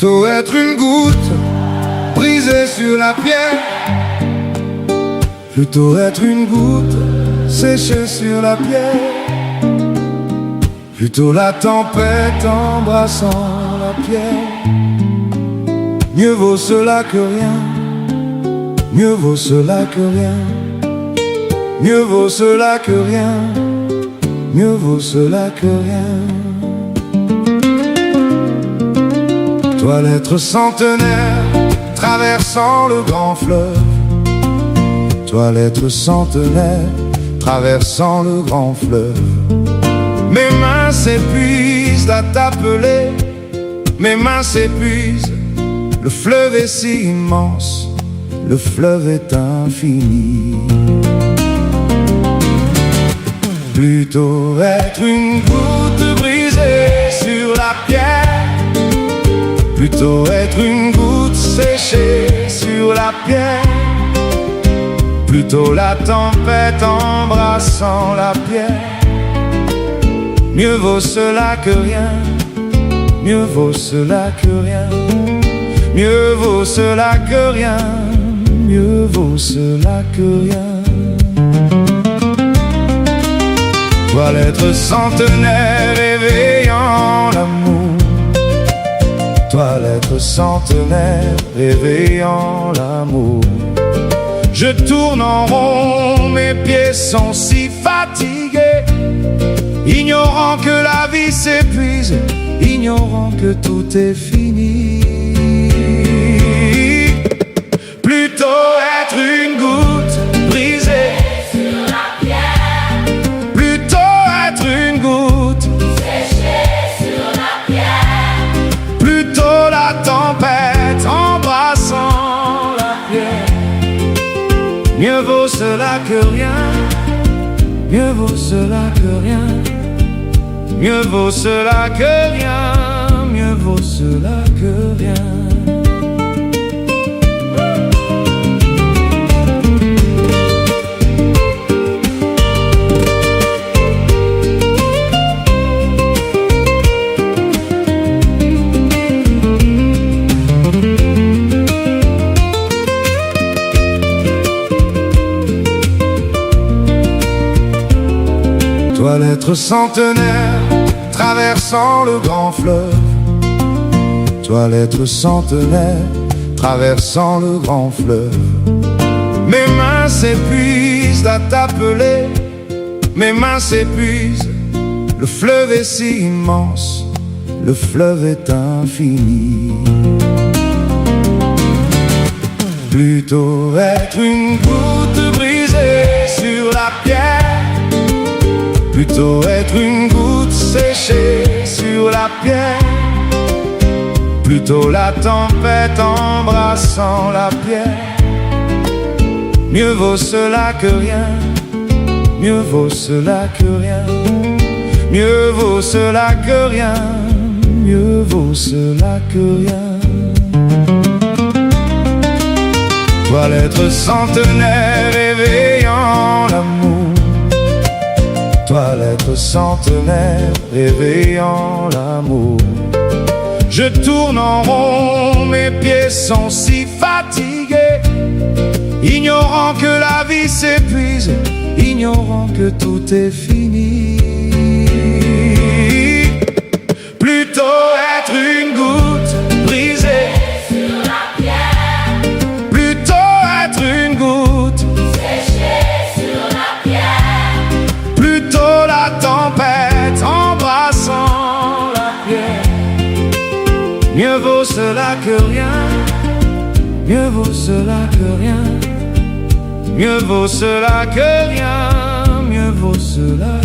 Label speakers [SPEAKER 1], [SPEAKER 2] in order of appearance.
[SPEAKER 1] Plutôt être une goutte brisée sur la pierre, plutôt être une goutte séchée sur la pierre, plutôt la tempête embrassant la pierre. Mieux vaut cela que rien, mieux vaut cela que rien, mieux vaut cela que rien, mieux vaut cela que rien. Toi l'être centenaire traversant le grand fleuve, toi l'être centenaire traversant le grand fleuve. Mes mains s'épuisent à t'appeler, mes mains s'épuisent. Le fleuve est si immense, le fleuve est infini. Plutôt être une goutte brisée sur la pierre, plutôt être une goutte séchée sur la pierre, plutôt la tempête embrassant la pierre. Mieux vaut cela que rien, mieux vaut cela que rien, mieux vaut cela que rien, mieux vaut cela que rien. Toi l'être centenaire éveillant l'amour, toi l'être centenaire éveillant l'amour. Je tourne en rond, mes pieds sont si fatigués, ignorant que la vie s'épuise, ignorant que tout est fini. Plutôt être une goutte brisée
[SPEAKER 2] sur la pierre,
[SPEAKER 1] plutôt être une goutte
[SPEAKER 2] séchée sur la pierre,
[SPEAKER 1] plutôt la tempête embrassant la pierre. Mieux vaut cela que rien, mieux vaut cela que rien, mieux vaut cela que rien, mieux vaut cela que rien. Toi l'être centenaire traversant le grand fleuve, toi l'être centenaire traversant le grand fleuve. Mes mains s'épuisent à t'appeler, mes mains s'épuisent. Le fleuve est si immense, le fleuve est infini. Plutôt être une goutte brisée sur la pierre, plutôt être une goutte séchée sur la pierre, plutôt la tempête embrassant la pierre. Mieux vaut cela que rien, mieux vaut cela que rien, mieux vaut cela que rien, mieux vaut cela que rien. Toi l'être centenaire éveillant l'amour, toi l'être centenaire éveillant l'amour. Je tourne en rond, mes pieds sont si fatigués, ignorant que la vie s'épuise, ignorant que tout est fini. Plutôt être une goutte brisée
[SPEAKER 2] sur la pierre,
[SPEAKER 1] plutôt être une goutte
[SPEAKER 2] séchée sur la pierre,
[SPEAKER 1] plutôt la tempête embrassant la pierre. Mieux vaut cela que rien, mieux vaut cela que rien, mieux vaut cela que rien, mieux vaut cela